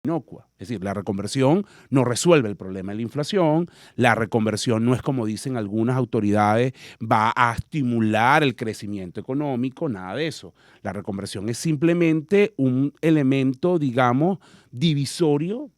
inocua. Es decir, la reconversión no resuelve el problema de la inflación, la reconversión no es, como dicen algunas autoridades, va a estimular el crecimiento económico, nada de eso. La reconversión es simplemente un elemento, digamos, divisorio.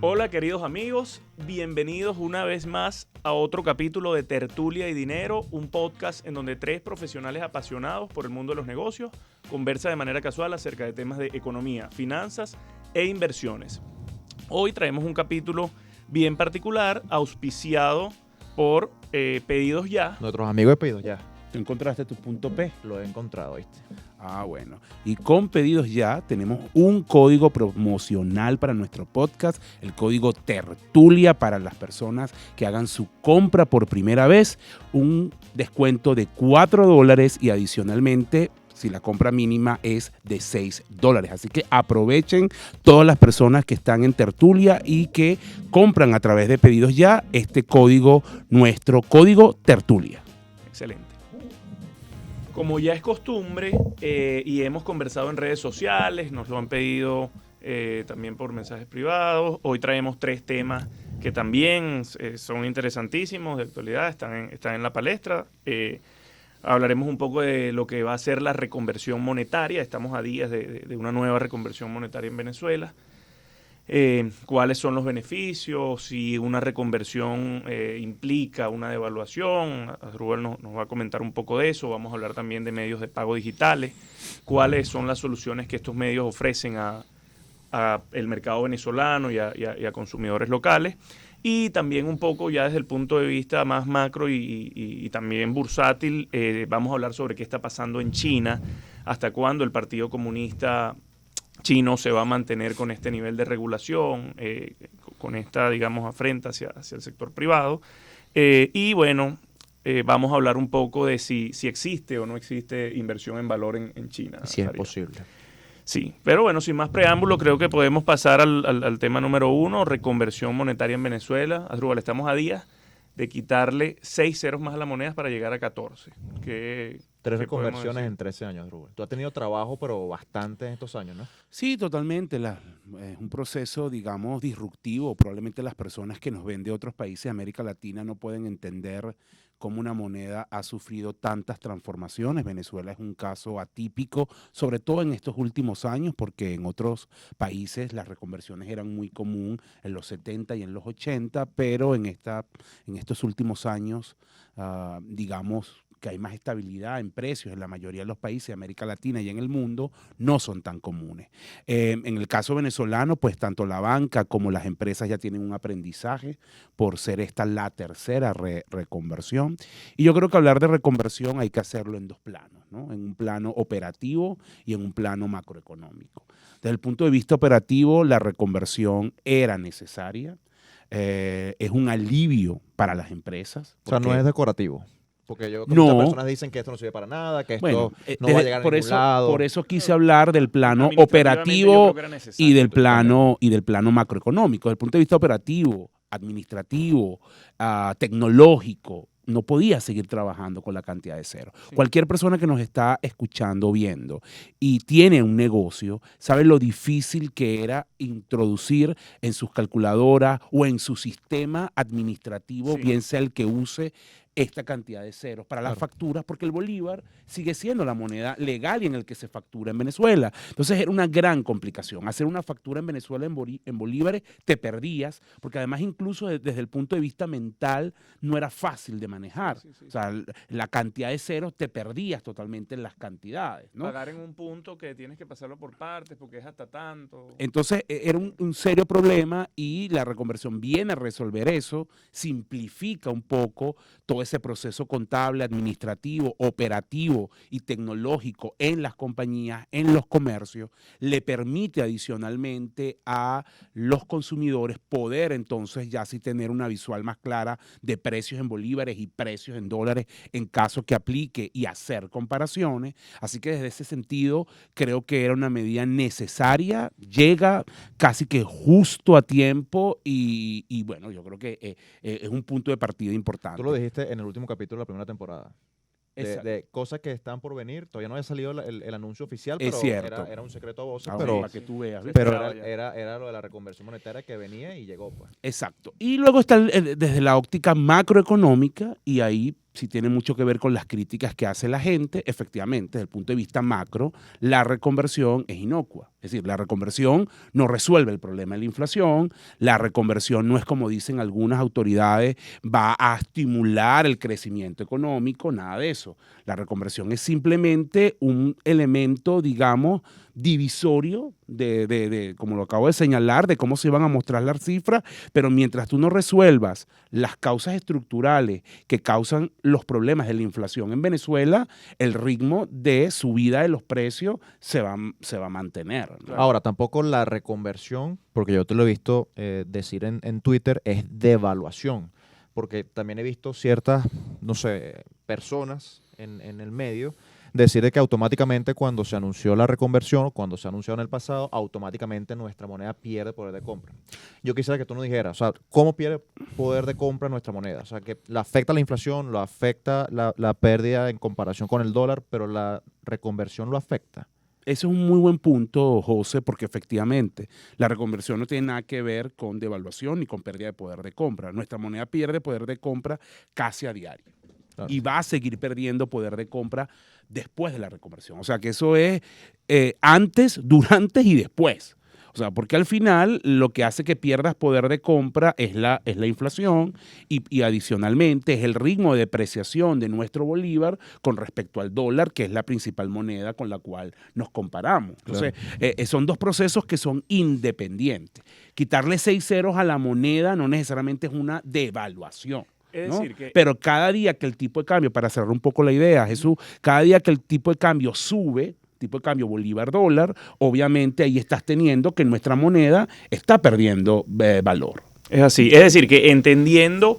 Hola queridos amigos, bienvenidos una vez más a otro capítulo de Tertulia y Dinero, un podcast en donde tres profesionales apasionados por el mundo de los negocios conversan de manera casual acerca de temas de economía, finanzas e inversiones. Hoy traemos un capítulo bien particular, auspiciado por Pedidos Ya. Nuestros amigos de Pedidos Ya. ¿Tú encontraste tu punto P? Lo he encontrado, ¿viste? Ah, bueno. Y con Pedidos Ya tenemos un código promocional para nuestro podcast, el código Tertulia para las personas que hagan su compra por primera vez, un descuento de $4 y adicionalmente, si la compra mínima es de $6. Así que aprovechen todas las personas que están en Tertulia y que compran a través de Pedidos Ya este código, nuestro código Tertulia. Excelente. Como ya es costumbre y hemos conversado en redes sociales, nos lo han pedido también por mensajes privados, hoy traemos tres temas que también son interesantísimos, de actualidad, están en la palestra. Hablaremos un poco de lo que va a ser la reconversión monetaria, estamos a días de una nueva reconversión monetaria en Venezuela. Cuáles son los beneficios, si una reconversión implica una devaluación. Asdrúbal nos va a comentar un poco de eso. Vamos a hablar también de medios de pago digitales, cuáles son las soluciones que estos medios ofrecen a el mercado venezolano y a consumidores locales, y también un poco ya desde el punto de vista más macro y también bursátil, vamos a hablar sobre qué está pasando en China, hasta cuándo el Partido Comunista Chino se va a mantener con este nivel de regulación, con esta, digamos, afrenta hacia el sector privado. Y bueno, vamos a hablar un poco de si existe o no existe inversión en valor en China. Si es posible. Sí, pero bueno, sin más preámbulo, creo que podemos pasar al tema número 1, reconversión monetaria en Venezuela. Asdrúbal, estamos a días de quitarle 6 ceros más a la moneda para llegar a 14. 3 reconversiones en 13 años, Rubén. Tú has tenido trabajo, pero bastante en estos años, ¿no? Sí, totalmente. Es un proceso, digamos, disruptivo. Probablemente las personas que nos ven de otros países de América Latina no pueden entender cómo una moneda ha sufrido tantas transformaciones. Venezuela es un caso atípico, sobre todo en estos últimos años, porque en otros países las reconversiones eran muy común en los 70 y en los 80, pero en estos últimos años, digamos, que hay más estabilidad en precios en la mayoría de los países de América Latina y en el mundo, no son tan comunes. En el caso venezolano, pues tanto la banca como las empresas ya tienen un aprendizaje por ser esta la tercera reconversión. Y yo creo que hablar de reconversión hay que hacerlo en dos planos, ¿no? En un plano operativo y en un plano macroeconómico. Desde el punto de vista operativo, la reconversión era necesaria. Es un alivio para las empresas. O sea, no es decorativo. Porque muchas personas dicen que esto no sirve para nada, que esto no va a llegar a ningún lado. Por eso quise hablar del plano operativo y del plano macroeconómico. Desde el punto de vista operativo, administrativo, tecnológico, no podía seguir trabajando con la cantidad de cero. Sí. Cualquier persona que nos está escuchando, viendo y tiene un negocio, sabe lo difícil que era introducir en sus calculadoras o en su sistema administrativo, sí, bien sea el que use, esta cantidad de ceros para las facturas, porque el bolívar sigue siendo la moneda legal y en el que se factura en Venezuela. Entonces era una gran complicación. Hacer una factura en Venezuela en bolívares te perdías, porque además incluso desde el punto de vista mental no era fácil de manejar. Sí, sí. O sea, la cantidad de ceros te perdías totalmente en las cantidades, ¿no? Pagar en un punto que tienes que pasarlo por partes porque es hasta tanto. Entonces era un serio problema y la reconversión viene a resolver eso, simplifica un poco todo todo ese proceso contable, administrativo, operativo y tecnológico en las compañías, en los comercios, le permite adicionalmente a los consumidores poder entonces ya sí tener una visual más clara de precios en bolívares y precios en dólares en caso que aplique y hacer comparaciones. Así que desde ese sentido creo que era una medida necesaria, llega casi que justo a tiempo y bueno, yo creo que es un punto de partida importante. Tú lo dijiste en el último capítulo de la primera temporada. De cosas que están por venir. Todavía no había salido el anuncio oficial, pero era un secreto a voces. Pero, para que tú veas, pero era lo de la reconversión monetaria que venía y llegó, pues. Exacto. Y luego está desde la óptica macroeconómica, y ahí sí tiene mucho que ver con las críticas que hace la gente. Efectivamente, desde el punto de vista macro, la reconversión es inocua. Es decir, la reconversión no resuelve el problema de la inflación, la reconversión no es, como dicen algunas autoridades, va a estimular el crecimiento económico, nada de eso. La reconversión es simplemente un elemento, digamos, divisorio como lo acabo de señalar, de cómo se van a mostrar las cifras, pero mientras tú no resuelvas las causas estructurales que causan los problemas de la inflación en Venezuela, el ritmo de subida de los precios se va a mantener, ¿no? Ahora, tampoco la reconversión, porque yo te lo he visto decir en Twitter, es devaluación, porque también he visto ciertas, no sé, personas en el medio decir que automáticamente cuando se anunció la reconversión, cuando se anunció en el pasado, automáticamente nuestra moneda pierde poder de compra. Yo quisiera que tú nos dijeras, o sea, ¿cómo pierde poder de compra nuestra moneda? O sea, que la afecta la inflación, lo afecta la pérdida en comparación con el dólar, pero la reconversión lo afecta. Ese es un muy buen punto, José, porque efectivamente la reconversión no tiene nada que ver con devaluación ni con pérdida de poder de compra. Nuestra moneda pierde poder de compra casi a diario. Claro. Y va a seguir perdiendo poder de compra después de la reconversión. O sea que eso es antes, durante y después. O sea, porque al final lo que hace que pierdas poder de compra es la inflación y adicionalmente es el ritmo de depreciación de nuestro bolívar con respecto al dólar, que es la principal moneda con la cual nos comparamos. Entonces, claro, son dos procesos que son independientes. Quitarle 6 ceros a la moneda no necesariamente es una devaluación. Es decir, ¿no? Pero cada día que el tipo de cambio, para cerrar un poco la idea, Jesús, cada día que el tipo de cambio sube, tipo de cambio bolívar-dólar, obviamente ahí estás teniendo que nuestra moneda está perdiendo valor. Es así, es decir, que entendiendo,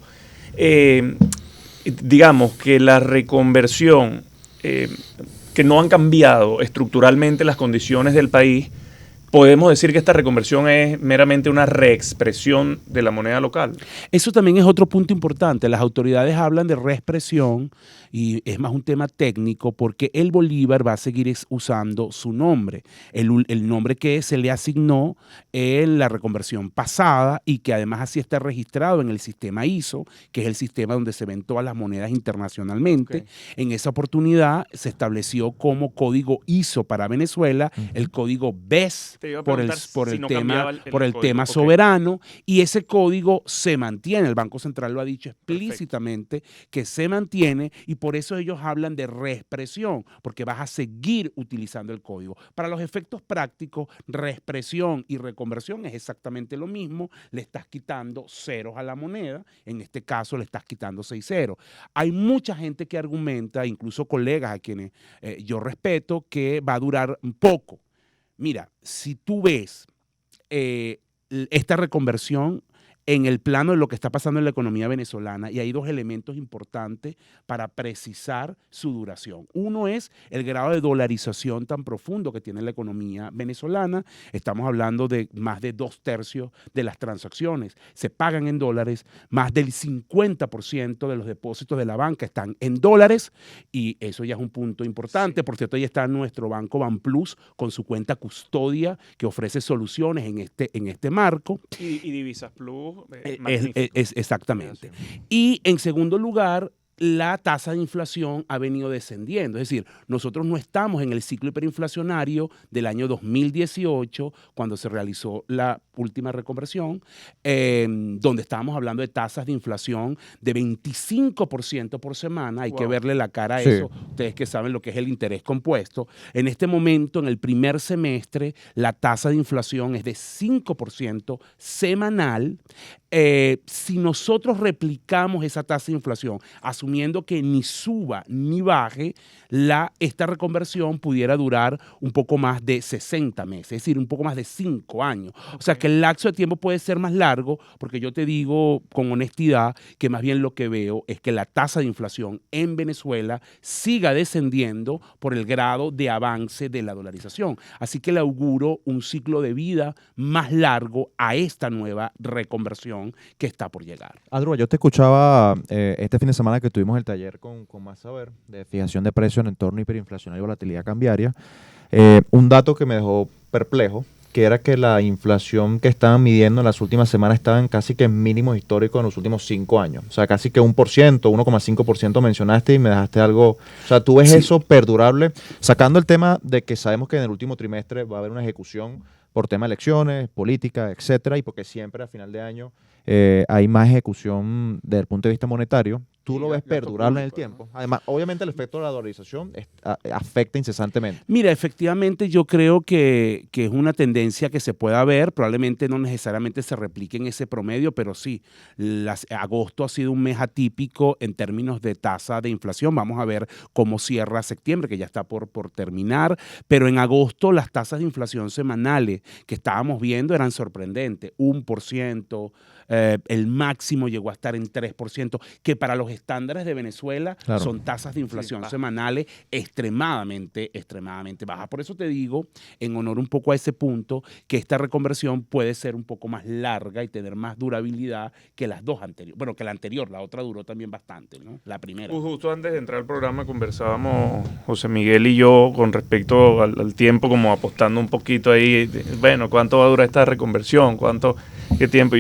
digamos, que la reconversión, que no han cambiado estructuralmente las condiciones del país, podemos decir que esta reconversión es meramente una reexpresión de la moneda local. Eso también es otro punto importante. Las autoridades hablan de reexpresión y es más un tema técnico porque el bolívar va a seguir usando su nombre, el nombre que se le asignó en la reconversión pasada y que además así está registrado en el sistema ISO, que es el sistema donde se ven todas las monedas internacionalmente. Okay. En esa oportunidad se estableció como código ISO para Venezuela, el código BES, por el tema soberano, y ese código se mantiene. El Banco Central lo ha dicho explícitamente que se mantiene y por eso ellos hablan de reexpresión, porque vas a seguir utilizando el código. Para los efectos prácticos, reexpresión y reconversión es exactamente lo mismo. Le estás quitando ceros a la moneda, en este caso le estás quitando 6 ceros. Hay mucha gente que argumenta, incluso colegas a quienes yo respeto, que va a durar un poco. Mira, si tú ves esta reconversión en el plano de lo que está pasando en la economía venezolana, y hay dos elementos importantes para precisar su duración. Uno es el grado de dolarización tan profundo que tiene la economía venezolana. Estamos hablando de más de 2/3 de las transacciones se pagan en dólares, más del 50% de los depósitos de la banca están en dólares, y eso ya es un punto importante. Sí. Por cierto, ahí está nuestro banco Banplus con su cuenta custodia que ofrece soluciones en este marco. Y Divisas Plus. Exactamente. Y en segundo lugar, la tasa de inflación ha venido descendiendo. Es decir, nosotros no estamos en el ciclo hiperinflacionario del año 2018, cuando se realizó la última reconversión, donde estábamos hablando de tasas de inflación de 25% por semana. Hay que verle la cara a eso. Ustedes que saben lo que es el interés compuesto. En este momento, en el primer semestre, la tasa de inflación es de 5% semanal. si nosotros replicamos esa tasa de inflación, asumiendo que ni suba ni baje, esta reconversión pudiera durar un poco más de 60 meses, es decir, un poco más de 5 años. O sea que el lapso de tiempo puede ser más largo, porque yo te digo con honestidad que más bien lo que veo es que la tasa de inflación en Venezuela siga descendiendo por el grado de avance de la dolarización. Así que le auguro un ciclo de vida más largo a esta nueva reconversión que está por llegar. Adrua, yo te escuchaba este fin de semana que tuvimos el taller con Más Saber de fijación de precios en entorno hiperinflacionario y volatilidad cambiaria. Un dato que me dejó perplejo, que era que la inflación que estaban midiendo en las últimas semanas estaba en casi que en mínimos históricos en los últimos 5 años. O sea, casi que 1,5% mencionaste y me dejaste algo. O sea, ¿tú ves eso perdurable? Sacando el tema de que sabemos que en el último trimestre va a haber una ejecución por tema de elecciones, política, etcétera, y porque siempre a final de año hay más ejecución desde el punto de vista monetario. ¿Tú lo ves perdurable en el tiempo? Además, obviamente el efecto de la dolarización afecta incesantemente. Mira, efectivamente yo creo que es una tendencia que se pueda ver, probablemente no necesariamente se replique en ese promedio, pero sí, agosto ha sido un mes atípico en términos de tasa de inflación. Vamos a ver cómo cierra septiembre, que ya está por terminar, pero en agosto las tasas de inflación semanales que estábamos viendo eran sorprendentes, 1%, el máximo llegó a estar en 3%, que para los estándares de Venezuela son tasas de inflación semanales extremadamente bajas. Por eso te digo, en honor un poco a ese punto, que esta reconversión puede ser un poco más larga y tener más durabilidad que las dos anteriores. Bueno, que la anterior, la otra duró también bastante, ¿no? La primera. Justo antes de entrar al programa conversábamos José Miguel y yo con respecto al tiempo, como apostando un poquito ahí, bueno, ¿cuánto va a durar esta reconversión? ¿Qué tiempo?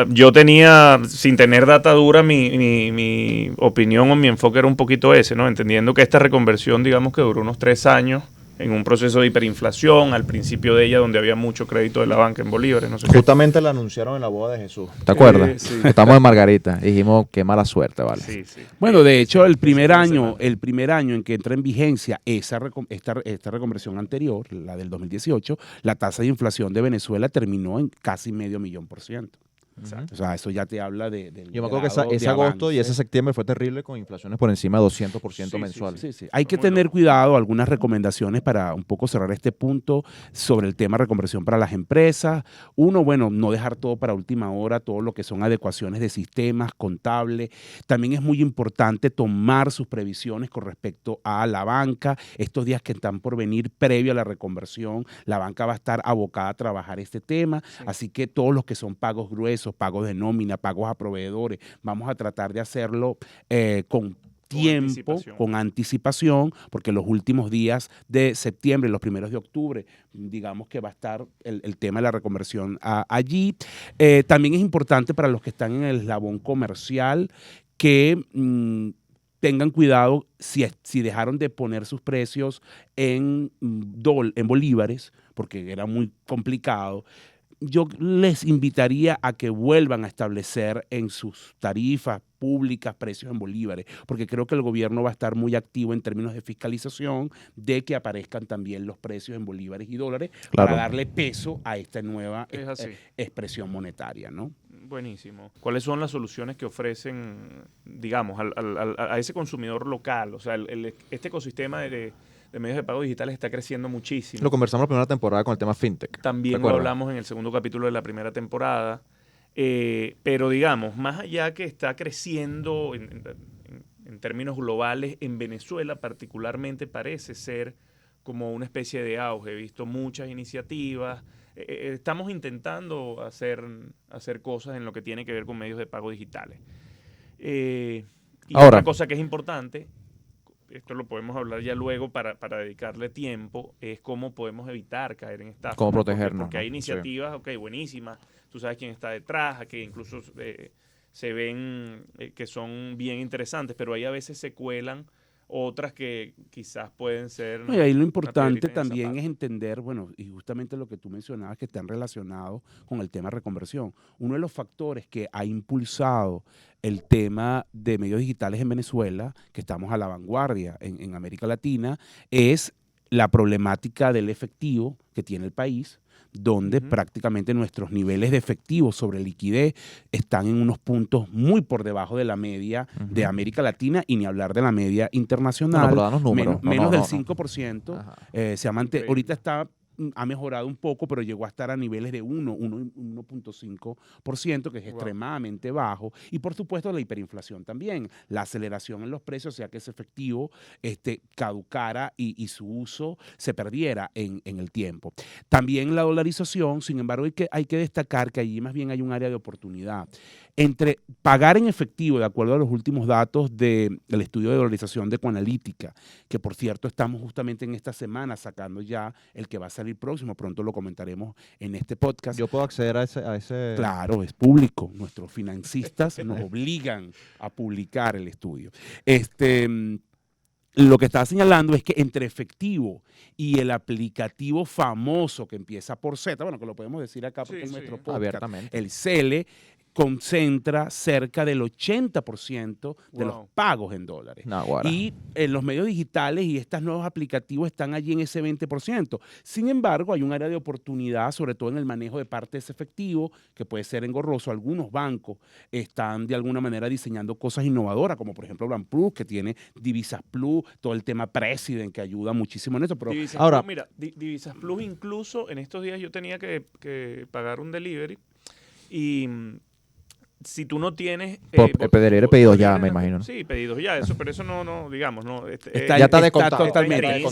Yo tenía, sin tener data dura, mi opinión o mi enfoque era un poquito ese, ¿no? Entendiendo que esta reconversión, digamos que duró unos 3 años en un proceso de hiperinflación, al principio de ella, donde había mucho crédito de la banca en bolívares. No sé. Justamente la anunciaron en la boda de Jesús. ¿Te acuerdas? Sí. Estamos en Margarita. Dijimos, qué mala suerte, ¿vale? Sí. Bueno, de hecho, el primer año en que entra en vigencia esta reconversión anterior, la del 2018, la tasa de inflación de Venezuela terminó en casi 500,000%. Exacto. O sea, eso ya te habla de yo me acuerdo que ese agosto y ese septiembre fue terrible con inflaciones por encima de 200% mensual. Sí. Hay que tener cuidado, algunas recomendaciones para un poco cerrar este punto sobre el tema de reconversión para las empresas. Uno, bueno, no dejar todo para última hora, todo lo que son adecuaciones de sistemas, contables. También es muy importante tomar sus previsiones con respecto a la banca. Estos días que están por venir previo a la reconversión, la banca va a estar abocada a trabajar este tema. Sí. Así que todos los que son pagos gruesos, pagos de nómina, pagos a proveedores, vamos a tratar de hacerlo con tiempo, con anticipación, porque los últimos días de septiembre, los primeros de octubre, digamos que va a estar el tema de la reconversión allí. También es importante para los que están en el eslabón comercial que tengan cuidado si dejaron de poner sus precios en bolívares, porque era muy complicado. Yo les invitaría a que vuelvan a establecer en sus tarifas públicas precios en bolívares, porque creo que el gobierno va a estar muy activo en términos de fiscalización de que aparezcan también los precios en bolívares y dólares para darle peso a esta nueva expresión monetaria, ¿no? Buenísimo. ¿Cuáles son las soluciones que ofrecen, digamos, a ese consumidor local? O sea, este ecosistema de medios de pago digitales está creciendo muchísimo. Lo conversamos en la primera temporada con el tema FinTech. También lo hablamos en el segundo capítulo de la primera temporada. Pero digamos, más allá que está creciendo en términos globales, en Venezuela particularmente parece ser como una especie de auge. He visto muchas iniciativas. Estamos intentando hacer cosas en lo que tiene que ver con medios de pago digitales. Y otra cosa que es importante, esto lo podemos hablar ya luego para dedicarle tiempo, es cómo podemos evitar caer en estafas. Cómo protegernos. Porque hay iniciativas, buenísimas, tú sabes quién está detrás, que incluso se ven que son bien interesantes, pero ahí a veces se cuelan otras que quizás pueden ser... No, y ahí lo importante también es entender, bueno, y justamente lo que tú mencionabas, que están relacionados con el tema de reconversión. Uno de los factores que ha impulsado el tema de medios digitales en Venezuela, que estamos a la vanguardia en América Latina, es la problemática del efectivo que tiene el país. donde prácticamente nuestros niveles de efectivo sobre liquidez están en unos puntos muy por debajo de la media de América Latina y ni hablar de la media internacional. No, pero danos números. Menos del 5%. Ajá. Ahorita ha mejorado un poco, pero llegó a estar a niveles de 1.5%, que es extremadamente bajo. Y por supuesto la hiperinflación también, la aceleración en los precios, o sea que ese efectivo caducara y su uso se perdiera en el tiempo. También la dolarización, sin embargo, hay que destacar que allí más bien hay un área de oportunidad. Entre pagar en efectivo, de acuerdo a los últimos datos del estudio de dolarización de Ecoanalítica, que por cierto estamos justamente en esta semana sacando ya el que va a salir próximo, pronto lo comentaremos en este podcast. Yo puedo acceder a ese... Claro, es público. Nuestros financistas nos obligan a publicar el estudio. Lo que está señalando es que entre efectivo y el aplicativo famoso que empieza por Z, bueno, que lo podemos decir acá porque es nuestro podcast, abiertamente, el CELE, concentra cerca del 80% de los pagos en dólares. Y en los medios digitales y estos nuevos aplicativos están allí en ese 20%. Sin embargo, hay un área de oportunidad, sobre todo en el manejo de parte de ese efectivo, que puede ser engorroso. Algunos bancos están de alguna manera diseñando cosas innovadoras, como por ejemplo BanPlus, que tiene Divisas Plus, todo el tema President, que ayuda muchísimo en eso. Pero Divisas ahora, Plus, mira, Divisas Plus incluso, en estos días yo tenía que pagar un delivery y... Si tú no tienes... pedidos ya, me imagino. Sí, pedidos ya, pero eso no digamos, no. Ya está descontado. Totalmente.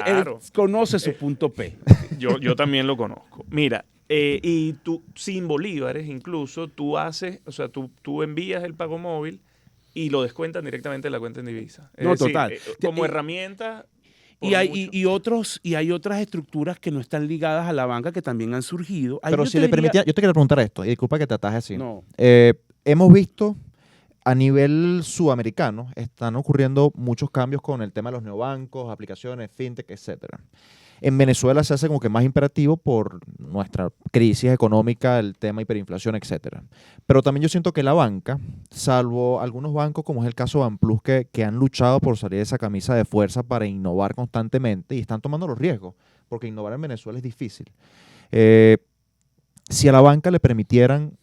Él conoce su punto P. Yo también lo conozco. Mira, y tú, sin bolívares incluso, tú envías el pago móvil y lo descuentan directamente de la cuenta en divisa. Total. Como herramienta... Y hay otras estructuras que no están ligadas a la banca que también han surgido. Pero si le permitía, yo te quiero preguntar esto, y disculpa que te ataje así. No. Hemos visto a nivel sudamericano, están ocurriendo muchos cambios con el tema de los neobancos, aplicaciones, fintech, etcétera. En Venezuela se hace como que más imperativo por nuestra crisis económica, el tema hiperinflación, etcétera. Pero también yo siento que la banca, salvo algunos bancos como es el caso de BanPlus, que han luchado por salir de esa camisa de fuerza para innovar constantemente y están tomando los riesgos, porque innovar en Venezuela es difícil. Si a la banca le permitieran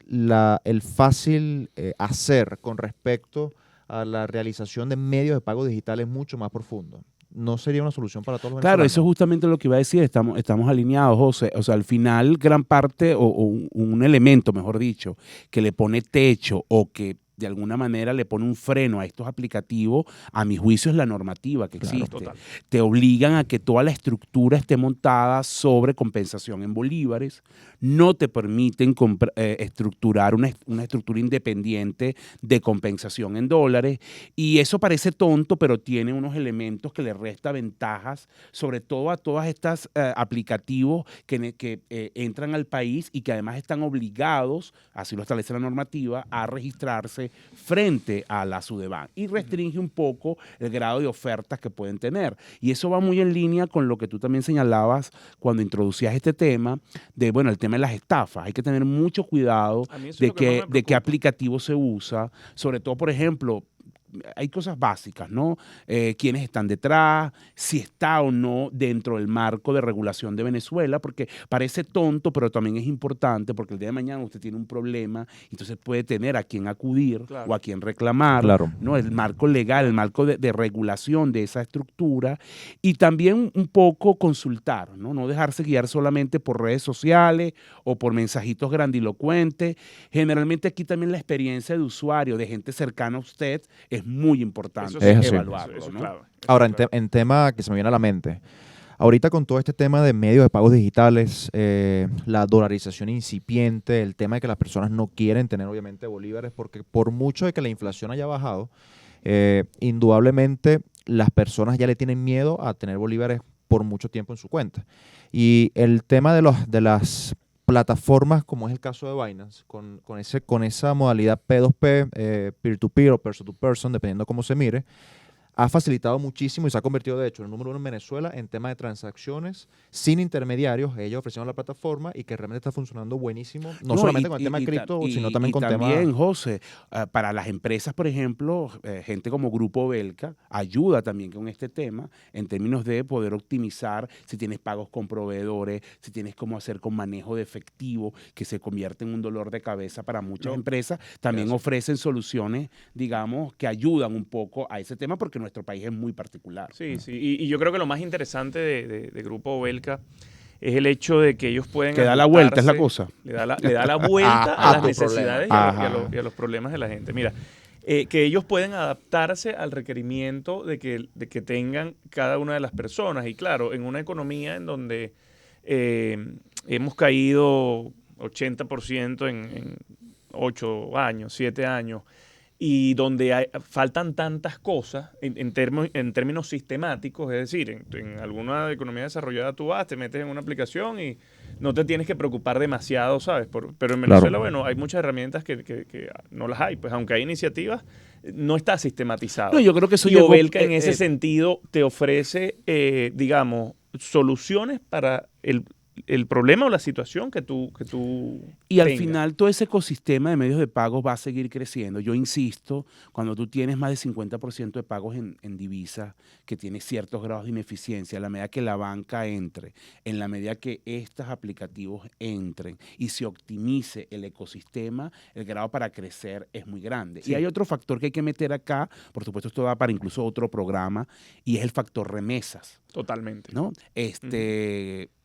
el fácil hacer con respecto a la realización de medios de pago digitales mucho más profundo, ¿no sería una solución para todos los venezolanos? Claro, eso es justamente lo que iba a decir, estamos alineados, José. O sea, al final, gran parte, o un elemento, mejor dicho, que le pone techo o que de alguna manera le pone un freno a estos aplicativos, a mi juicio es la normativa que existe. Total. Te obligan a que toda la estructura esté montada sobre compensación en bolívares, no te permiten estructurar una estructura independiente de compensación en dólares, y eso parece tonto, pero tiene unos elementos que le resta ventajas, sobre todo a todas estas aplicativos que entran al país y que además están obligados, así lo establece la normativa, a registrarse frente a la Sudeban y restringe un poco el grado de ofertas que pueden tener. Y eso va muy en línea con lo que tú también señalabas cuando introducías este tema de, bueno, el tema de las estafas. Hay que tener mucho cuidado de qué aplicativo se usa, sobre todo, por ejemplo, hay cosas básicas, ¿no? Quiénes están detrás, si está o no dentro del marco de regulación de Venezuela, porque parece tonto, pero también es importante, porque el día de mañana usted tiene un problema, entonces puede tener a quién acudir o a quién reclamar, ¿no? El marco legal, el marco de regulación de esa estructura, y también un poco consultar, ¿no? No dejarse guiar solamente por redes sociales o por mensajitos grandilocuentes. Generalmente aquí también la experiencia de usuario, de gente cercana a usted, es muy importante evaluarlo. Eso ¿no? clave. Ahora, en tema que se me viene a la mente, ahorita con todo este tema de medios de pagos digitales, la dolarización incipiente, el tema de que las personas no quieren tener obviamente bolívares, porque por mucho de que la inflación haya bajado, indudablemente las personas ya le tienen miedo a tener bolívares por mucho tiempo en su cuenta. Y el tema de las plataformas, como es el caso de Binance, con esa modalidad P2P, peer-to-peer o person-to-person, dependiendo cómo se mire, ha facilitado muchísimo y se ha convertido, de hecho, en el número 1 en Venezuela en tema de transacciones sin intermediarios, ellos ofrecieron la plataforma y que realmente está funcionando buenísimo, no solamente con el tema de cripto, sino también con también, temas... José, para las empresas, por ejemplo, gente como Grupo Belka ayuda también con este tema en términos de poder optimizar si tienes pagos con proveedores, si tienes cómo hacer con manejo de efectivo, que se convierte en un dolor de cabeza para muchas empresas. También ofrecen soluciones, digamos, que ayudan un poco a ese tema porque nuestro país es muy particular. Sí, sí. Y yo creo que lo más interesante de Grupo Belka es el hecho de que ellos pueden Que da la vuelta, es la ajustarse, cosa. le da la vuelta a las tu necesidades problema. y a los problemas de la gente. Mira, que ellos pueden adaptarse al requerimiento de que tengan cada una de las personas. Y claro, en una economía en donde hemos caído 80% en 8 años, 7 años, y donde faltan tantas cosas en términos sistemáticos, es decir, en alguna economía desarrollada tú vas, te metes en una aplicación y no te tienes que preocupar demasiado, ¿sabes? Pero en Venezuela, Claro. bueno, hay muchas herramientas que no las hay, pues aunque hay iniciativas, no está sistematizado. No, yo creo que eso y llegó, Obelca en ese sentido te ofrece, digamos, soluciones para el problema o la situación que tú y al tengas. final todo ese ecosistema de medios de pagos va a seguir creciendo. Yo insisto, cuando tú tienes más de 50% de pagos en divisas, que tienes ciertos grados de ineficiencia, a la medida que la banca entre, en la medida que estos aplicativos entren y se optimice el ecosistema, el grado para crecer es muy grande. Sí. Y hay otro factor que hay que meter acá, por supuesto esto da para incluso otro programa, y es el factor remesas. Totalmente. ¿No?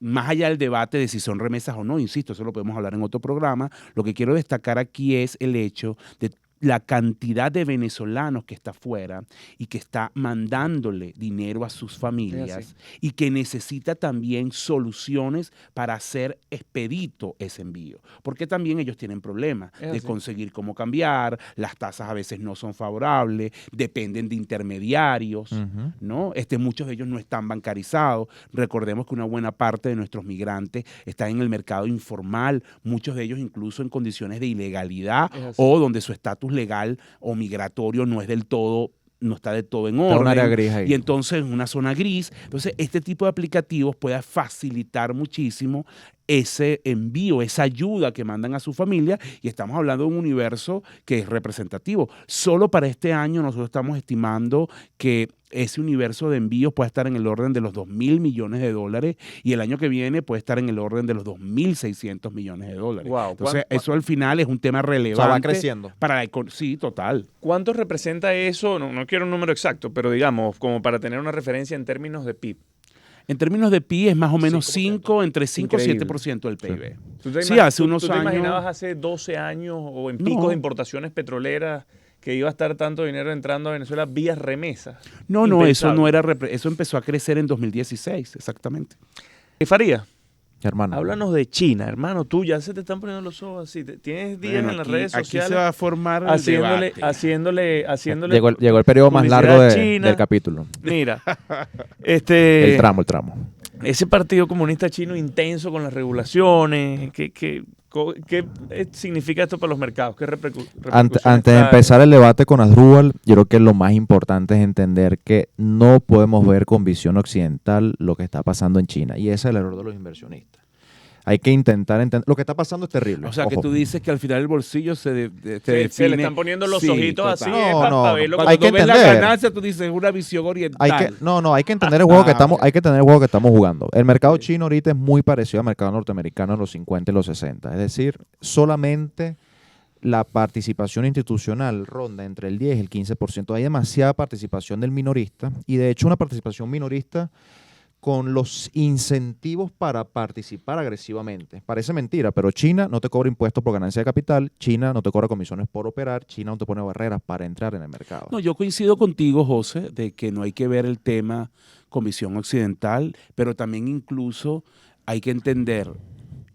Más allá del debate de si son remesas o no, insisto, eso lo podemos hablar en otro programa, lo que quiero destacar aquí es el hecho de la cantidad de venezolanos que está afuera y que está mandándole dinero a sus familias y que necesita también soluciones para hacer expedito ese envío. Porque también ellos tienen problemas de conseguir cómo cambiar, las tasas a veces no son favorables, dependen de intermediarios, ¿no? Muchos de ellos no están bancarizados. Recordemos que una buena parte de nuestros migrantes están en el mercado informal, muchos de ellos incluso en condiciones de ilegalidad o donde su estatus legal o migratorio no está del todo en orden. Un área gris ahí. Y entonces en una zona gris. Entonces este tipo de aplicativos puede facilitar muchísimo ese envío, esa ayuda que mandan a su familia, y estamos hablando de un universo que es representativo. Solo para este año nosotros estamos estimando que ese universo de envíos puede estar en el orden de los $2.000 millones y el año que viene puede estar en el orden de los $2.600 millones. Wow. Entonces eso al final es un tema relevante. O sea, va creciendo. Sí, total. ¿Cuánto representa eso? No quiero un número exacto, pero digamos, como para tener una referencia en términos de PIB. En términos de PIB es más o menos 5%. entre 5 y 7% del PIB. Sí, hace unos años. ¿Tú te imaginabas años? hace 12 años o en picos de importaciones petroleras que iba a estar tanto dinero entrando a Venezuela vía remesas? No, eso empezó a crecer en 2016, exactamente. Faría, Hermano. háblanos de China, hermano. Tú ya se te están poniendo los ojos así. Tienes días en las redes sociales. Aquí se va a formar el haciéndole Llegó el periodo más largo China. del capítulo. Mira, el tramo. Ese partido comunista chino intenso con las regulaciones, ¿qué significa esto para los mercados? ¿Qué Antes de empezar el debate con Asdrúbal, yo creo que lo más importante es entender que no podemos ver con visión occidental lo que está pasando en China. Y ese es el error de los inversionistas. Hay que intentar entender. Lo que está pasando es terrible. O sea, que tú dices que al final el bolsillo te define. Se le están poniendo los ojitos así. No. Verlo. Cuando Hay que tú ves la entender. ganancia, tú dices, es una visión oriental. Hay que entender el juego hay que entender el juego que estamos jugando. El mercado chino ahorita es muy parecido al mercado norteamericano en los 50 y los 60. Es decir, solamente la participación institucional ronda entre el 10 y el 15%. Hay demasiada participación del minorista y de hecho una participación minorista con los incentivos para participar agresivamente. Parece mentira, pero China no te cobra impuestos por ganancia de capital, China no te cobra comisiones por operar, China no te pone barreras para entrar en el mercado. No, yo coincido contigo, José, de que no hay que ver el tema con visión occidental, pero también incluso hay que entender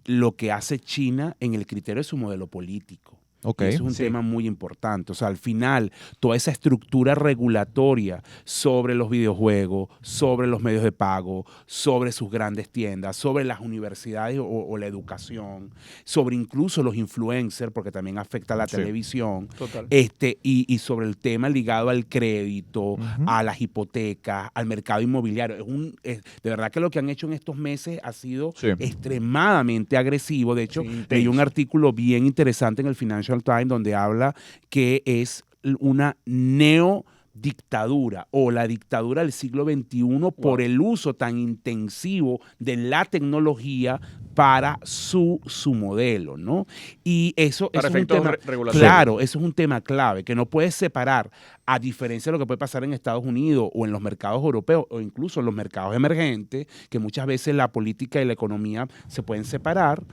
lo que hace China en el criterio de su modelo político. Ok. Y eso es un Sí. tema muy importante. O sea, al final, toda esa estructura regulatoria sobre los videojuegos, sobre los medios de pago, sobre sus grandes tiendas, sobre las universidades o la educación, sobre incluso los influencers, porque también afecta a la Sí. televisión, Total. y sobre el tema ligado al crédito, Ujú. a las hipotecas, al mercado inmobiliario. De verdad que lo que han hecho en estos meses ha sido Sí. extremadamente agresivo. De hecho, Sí, leí un intenso. artículo bien interesante en el Financial Times donde habla que es una neodictadura o la dictadura del siglo XXI por el uso tan intensivo de la tecnología para su modelo, ¿no? Y eso Para es un efectos tema, regulatorios. claro, eso es un tema clave, que no puedes separar, a diferencia de lo que puede pasar en Estados Unidos o en los mercados europeos o incluso en los mercados emergentes, que muchas veces la política y la economía se pueden separar.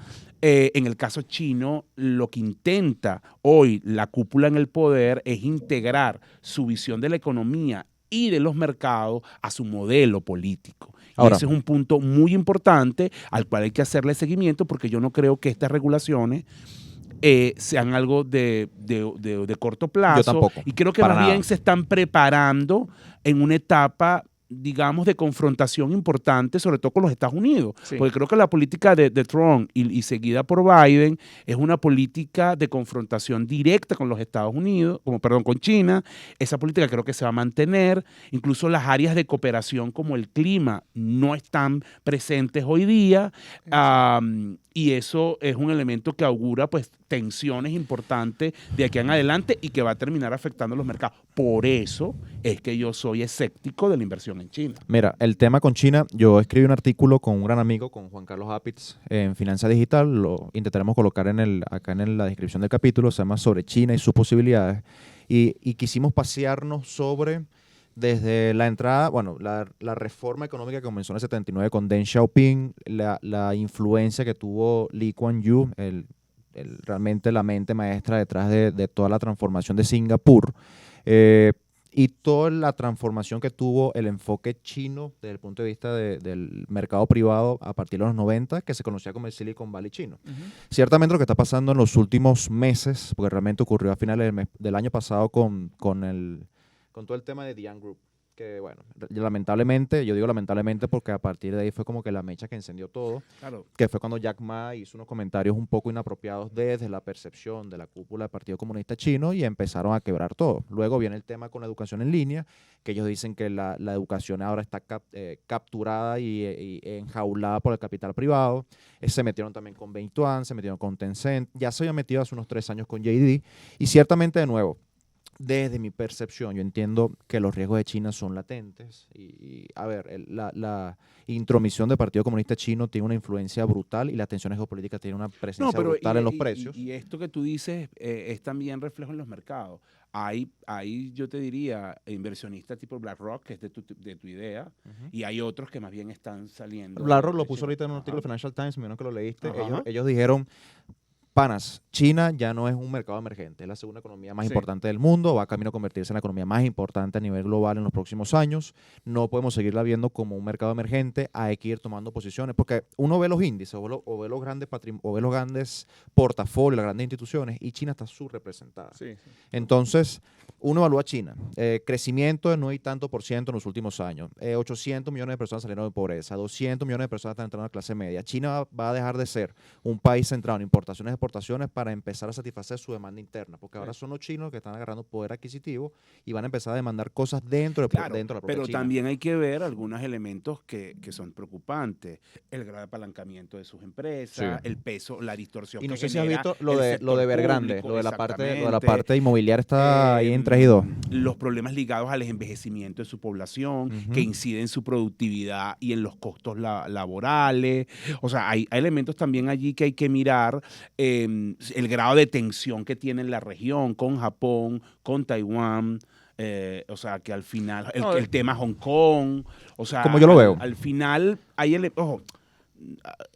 En el caso chino, lo que intenta hoy la cúpula en el poder es integrar su visión de la economía y de los mercados a su modelo político. Y Ahora, ese es un punto muy importante al cual hay que hacerle seguimiento, porque yo no creo que estas regulaciones sean algo de corto plazo. yo tampoco. Y creo que para más nada. bien se están preparando en una etapa, digamos, de confrontación importante, sobre todo con los Estados Unidos. Sí. Porque creo que la política de Trump y seguida por Biden es una política de confrontación directa con los Estados Unidos, con China. Esa política creo que se va a mantener. Incluso las áreas de cooperación como el clima no están presentes hoy día. Y eso es un elemento que augura pues tensiones importantes de aquí en adelante y que va a terminar afectando los mercados. Por eso es que yo soy escéptico de la inversión en China. Mira, el tema con China, yo escribí un artículo con un gran amigo, con Juan Carlos Apitz, en Finanza Digital, lo intentaremos colocar acá en la descripción del capítulo, se llama sobre China y sus posibilidades, y quisimos pasearnos sobre, desde la entrada, bueno, la reforma económica que comenzó en el 79 con Deng Xiaoping, la influencia que tuvo Lee Kuan Yew, realmente la mente maestra detrás de toda la transformación de Singapur, y toda la transformación que tuvo el enfoque chino desde el punto de vista del mercado privado a partir de los 90, que se conocía como el Silicon Valley chino. Ciertamente lo que está pasando en los últimos meses, porque realmente ocurrió a finales del año pasado con todo el tema de The Ant Group, que bueno, lamentablemente, yo digo lamentablemente porque a partir de ahí fue como que la mecha que encendió todo, Claro. que fue cuando Jack Ma hizo unos comentarios un poco inapropiados desde la percepción de la cúpula del Partido Comunista Chino y empezaron a quebrar todo. Luego viene el tema con la educación en línea, que ellos dicen que la educación ahora está capturada y enjaulada por el capital privado. Se metieron también con Meituan, se metieron con Tencent, ya se habían metido hace unos 3 años con JD, y ciertamente de nuevo, desde mi percepción, yo entiendo que los riesgos de China son latentes y a ver, la intromisión del Partido Comunista Chino tiene una influencia brutal y las tensiones geopolíticas tienen una presencia brutal en los precios. Y esto que tú dices es también reflejo en los mercados. Hay, yo te diría, inversionistas tipo BlackRock, que es de tu idea, y hay otros que más bien están saliendo. BlackRock de lo puso China. ahorita en un artículo de Financial Times, me imagino que lo leíste. Ajá. Ellos dijeron, panas, China ya no es un mercado emergente, es la segunda economía más Sí. importante del mundo, va camino a convertirse en la economía más importante a nivel global en los próximos años. No podemos seguirla viendo como un mercado emergente, hay que ir tomando posiciones, porque uno ve los índices o ve los grandes portafolios, las grandes instituciones, y China está subrepresentada. Sí, sí. Entonces, uno evalúa a China. Crecimiento de 9 y tanto % en los últimos años. 800 millones de personas salieron de pobreza. 200 millones de personas están entrando a la clase media. China va a dejar de ser un país centrado en importaciones y exportaciones para empezar a satisfacer su demanda interna. Porque ahora son los chinos que están agarrando poder adquisitivo y van a empezar a demandar cosas dentro de la propia Pero China. también hay que ver algunos elementos que son preocupantes. El grado de apalancamiento de sus empresas, Sí. el peso, la distorsión Y no que sé si has genera visto el lo de sector Evergrande, público, lo de la exactamente. parte inmobiliaria está ahí en 3 y 2. Los problemas ligados al envejecimiento de su población, que inciden en su productividad y en los costos laborales. O sea, hay elementos también allí que hay que mirar. El grado de tensión que tiene en la región con Japón, con Taiwán. O sea, que al final, el tema Hong Kong, o sea, Como yo lo veo. Al final, ojo,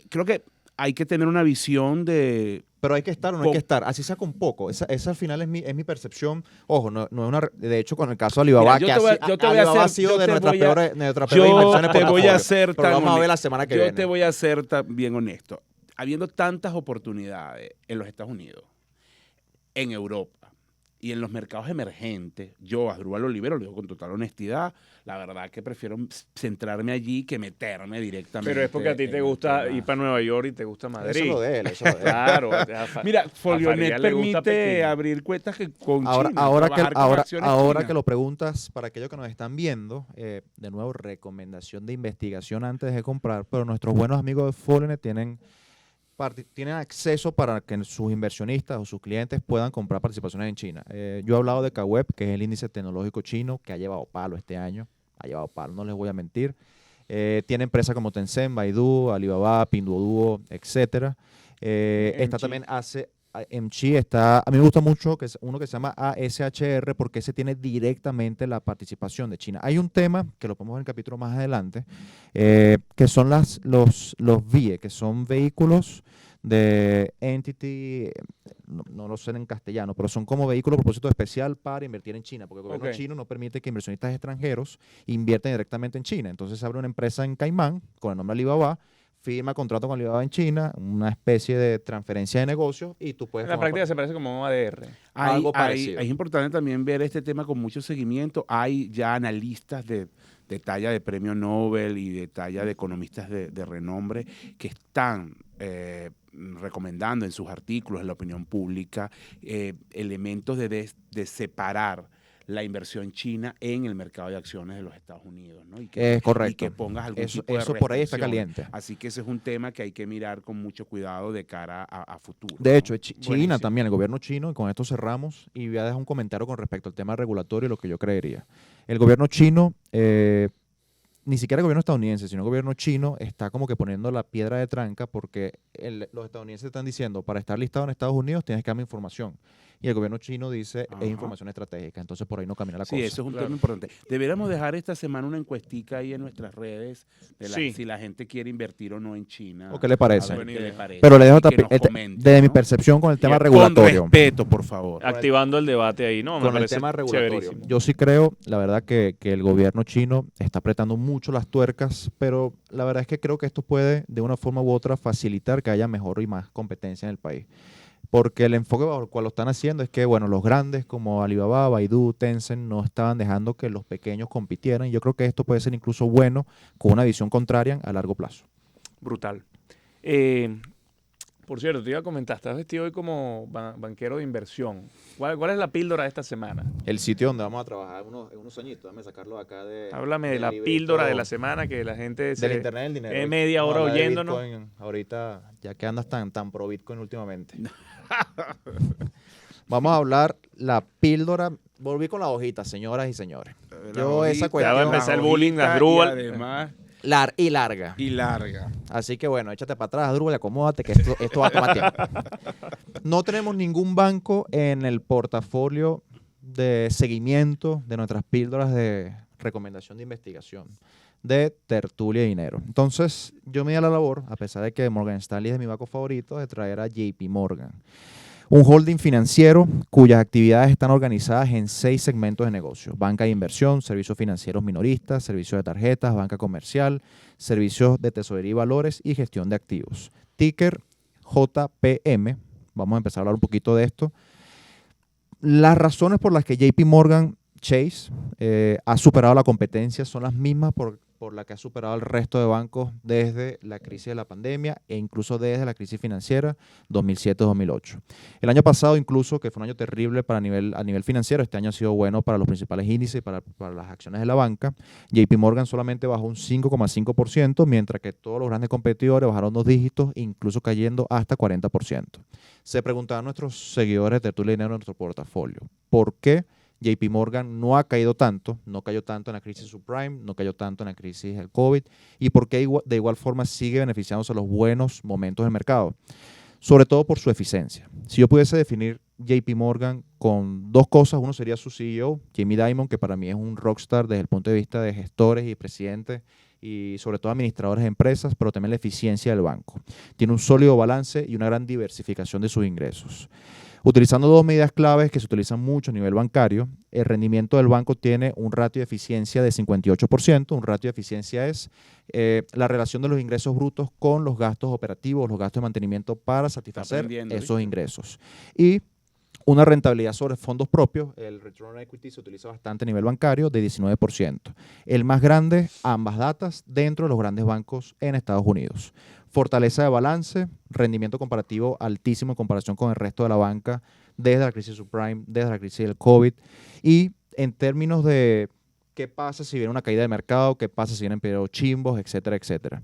creo que hay que tener una visión de... Pero hay que estar o no hay que estar, así sea con poco. Esa al final es mi percepción. Ojo, no es una. De hecho, con el caso de Alibaba, Mira, Alibaba ha sido de nuestras peores inversiones te voy portafolio. a hacer Pero vamos a ver la semana que viene. Yo te voy a ser bien honesto. Habiendo tantas oportunidades en los Estados Unidos, en Europa. Y en los mercados emergentes, yo, Asdrúbal Olivero, lo digo con total honestidad, la verdad que prefiero centrarme allí que meterme directamente. Pero es porque a ti te en gusta el tema. ir para Nueva York y te gusta Eso Madrid. es lo de él, eso es lo de él. Claro. Mira, Folionet Faridad le gusta permite pequeño. abrir cuentas con Ahora, China, ahora, que, trabajar con ahora, acciones ahora chinas. que lo preguntas, para aquellos que nos están viendo, de nuevo, recomendación de investigación antes de comprar, pero nuestros buenos amigos de Folionet tienen acceso para que sus inversionistas o sus clientes puedan comprar participaciones en China. Yo he hablado de CAWEB, que es el índice tecnológico chino, que ha llevado palo este año. Ha llevado palo, no les voy a mentir. Tiene empresas como Tencent, Baidu, Alibaba, Pinduoduo, etcétera. Esta MG. también hace... MG está, a mí me gusta mucho que es uno que se llama ASHR porque ese tiene directamente la participación de China. Hay un tema que lo podemos ver en el capítulo más adelante, que son los VIE, que son vehículos de entity, no lo sé en castellano, pero son como vehículos a propósito especial para invertir en China, porque el gobierno Ok. chino no permite que inversionistas extranjeros inviertan directamente en China. Entonces se abre una empresa en Caimán con el nombre Alibaba, firma contrato con Alibaba en China, una especie de transferencia de negocios y tú puedes En la formar práctica se parece como un ADR. algo parecido. Es importante también ver este tema con mucho seguimiento. Hay ya analistas de talla de premio Nobel y de talla de economistas de renombre que están recomendando en sus artículos, en la opinión pública, elementos de separar la inversión china en el mercado de acciones de los Estados Unidos, ¿no? Es correcto. Y que pongas algún Eso, tipo de eso por ahí está restricciones. caliente. Así que ese es un tema que hay que mirar con mucho cuidado de cara a futuro. De ¿no? hecho, China Buenísimo. también, el gobierno chino, y con esto cerramos, y voy a dejar un comentario con respecto al tema regulatorio y lo que yo creería. El gobierno chino, ni siquiera el gobierno estadounidense, sino el gobierno chino está como que poniendo la piedra de tranca porque los estadounidenses están diciendo, para estar listado en Estados Unidos tienes que darme información. Y el gobierno chino dice, Ajá. es información estratégica, entonces por ahí no camina la Sí, cosa. eso es un Claro. tema importante. Deberíamos dejar esta semana una encuestica ahí en nuestras redes de Sí. si la gente quiere invertir o no en China. ¿O qué le parece? A ver qué Buena le idea. parece. Pero le dejo y que nos desde comenten, mi ¿no? percepción con el tema con regulatorio. Con respeto, por favor. Activando el debate ahí, ¿no? Me Con el parece tema regulatorio. chéverísimo. Yo sí creo, la verdad, que el gobierno chino está apretando mucho las tuercas, pero la verdad es que creo que esto puede, de una forma u otra, facilitar que haya mejor y más competencia en el país. Porque el enfoque bajo el cual lo están haciendo es que, bueno, los grandes como Alibaba, Baidu, Tencent no estaban dejando que los pequeños compitieran. Y yo creo que esto puede ser incluso bueno con una visión contraria a largo plazo. Brutal. Por cierto, te iba a comentar, estás vestido hoy como banquero de inversión. ¿Cuál es la píldora de esta semana? El sitio donde vamos a trabajar unos añitos, déjame sacarlo acá de... Háblame de del la librito píldora de la semana, que la gente del internet del dinero. media hora hablar de oyéndonos. Bitcoin ahorita, ya que andas tan pro Bitcoin últimamente. Vamos a hablar la píldora. Volví con la hojita, señoras y señores. Yo esa Ya va a cuestión empezar el bullying de Asdrúbal. Y además, larga. y larga. Así que bueno, échate para atrás, Drupal, y acomódate, que esto va a tomar tiempo. No tenemos ningún banco en el portafolio de seguimiento de nuestras píldoras de recomendación de investigación de tertulia y dinero. Entonces, yo me di a la labor, a pesar de que Morgan Stanley es mi banco favorito, de traer a JP Morgan, un holding financiero cuyas actividades están organizadas en 6 segmentos de negocio: banca de inversión, servicios financieros minoristas, servicios de tarjetas, banca comercial, servicios de tesorería y valores y gestión de activos. Ticker JPM. Vamos a empezar a hablar un poquito de esto. Las razones por las que JP Morgan Chase ha superado la competencia son las mismas por la que ha superado el resto de bancos desde la crisis de la pandemia e incluso desde la crisis financiera 2007-2008. El año pasado incluso, que fue un año terrible a nivel financiero, este año ha sido bueno para los principales índices y para las acciones de la banca. JP Morgan solamente bajó un 5,5%, mientras que todos los grandes competidores bajaron 2 dígitos, incluso cayendo hasta 40%. Se preguntaban nuestros seguidores de Tertulia de Dinero en nuestro portafolio, ¿por qué JP Morgan no ha caído tanto, no cayó tanto en la crisis subprime, no cayó tanto en la crisis del COVID, y por qué de igual forma sigue beneficiándose de los buenos momentos del mercado? Sobre todo por su eficiencia. Si yo pudiese definir JP Morgan con 2 cosas, uno sería su CEO, Jamie Dimon, que para mí es un rockstar desde el punto de vista de gestores y presidentes y sobre todo administradores de empresas, pero también la eficiencia del banco. Tiene un sólido balance y una gran diversificación de sus ingresos. Utilizando 2 medidas claves que se utilizan mucho a nivel bancario, el rendimiento del banco tiene un ratio de eficiencia de 58%. Un ratio de eficiencia es la relación de los ingresos brutos con los gastos operativos, los gastos de mantenimiento para satisfacer aprendiendo, esos ¿viste? ingresos. Y una rentabilidad sobre fondos propios, el return on equity se utiliza bastante a nivel bancario, de 19%. El más grande, ambas datas, dentro de los grandes bancos en Estados Unidos. Fortaleza de balance, rendimiento comparativo altísimo en comparación con el resto de la banca desde la crisis subprime, desde la crisis del COVID. Y en términos de qué pasa si viene una caída de mercado, qué pasa si vienen periodos chimbos, etcétera, etcétera.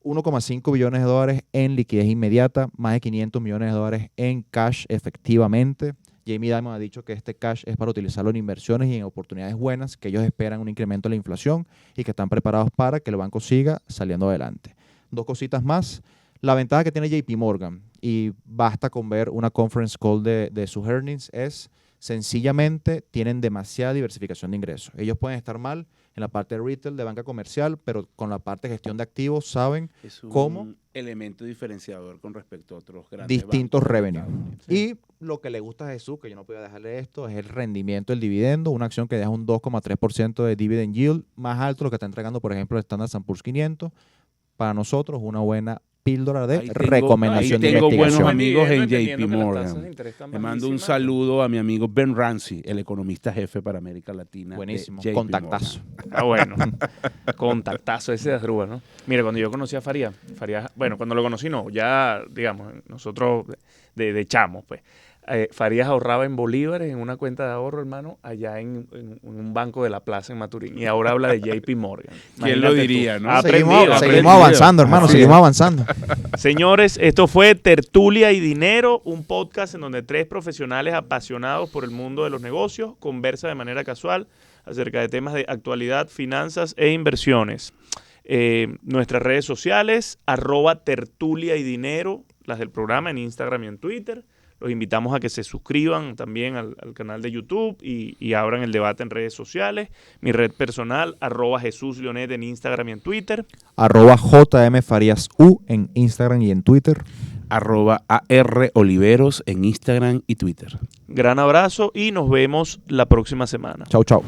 1,5 billones de dólares en liquidez inmediata, más de 500 millones de dólares en cash efectivamente. Jamie Dimon ha dicho que este cash es para utilizarlo en inversiones y en oportunidades buenas, que ellos esperan un incremento de la inflación y que están preparados para que el banco siga saliendo adelante. 2 cositas más. La ventaja que tiene JP Morgan, y basta con ver una conference call de sus earnings, es sencillamente tienen demasiada diversificación de ingresos. Ellos pueden estar mal en la parte de retail, de banca comercial, pero con la parte de gestión de activos saben Es un cómo elemento diferenciador con respecto a otros grandes distintos bancos del revenues. mercado. Y lo que le gusta a Jesús, que yo no podía dejarle esto, es el rendimiento del dividendo, una acción que deja un 2,3% de dividend yield, más alto de lo que está entregando, por ejemplo, el Standard & Poor's 500. Para nosotros, una buena píldora de recomendación de tengo buenos investigación. amigos en Entendiendo JP que las tasas de Morgan. interés están Le mando un bajísimas. saludo a mi amigo Ben Ramsey, el economista jefe para América Latina. de Buenísimo, JP contactazo. Morgan. Ah, bueno. Contactazo ese de Asdrúbal, ¿no? Mira, cuando yo conocí a Farías, bueno, cuando lo conocí no, ya, digamos, nosotros de chamos, pues. Farías ahorraba en bolívares en una cuenta de ahorro, hermano, allá en un banco de la plaza en Maturín. Y ahora habla de JP Morgan. ¿Quién lo Imagínate diría, tú. no? Ha Seguimos, aprendido, seguimos aprendido. avanzando, hermano, Así seguimos es. avanzando. Señores, esto fue Tertulia y Dinero, un podcast en donde 3 profesionales apasionados por el mundo de los negocios conversan de manera casual acerca de temas de actualidad, finanzas e inversiones. Nuestras redes sociales, @Tertulia y Dinero, las del programa en Instagram y en Twitter. Los invitamos a que se suscriban también al canal de YouTube y abran el debate en redes sociales. Mi red personal, @JesusLeonet en Instagram y en Twitter. @JMFariasU en Instagram y en Twitter. @AROliveros en Instagram y Twitter. Gran abrazo y nos vemos la próxima semana. Chau, chau.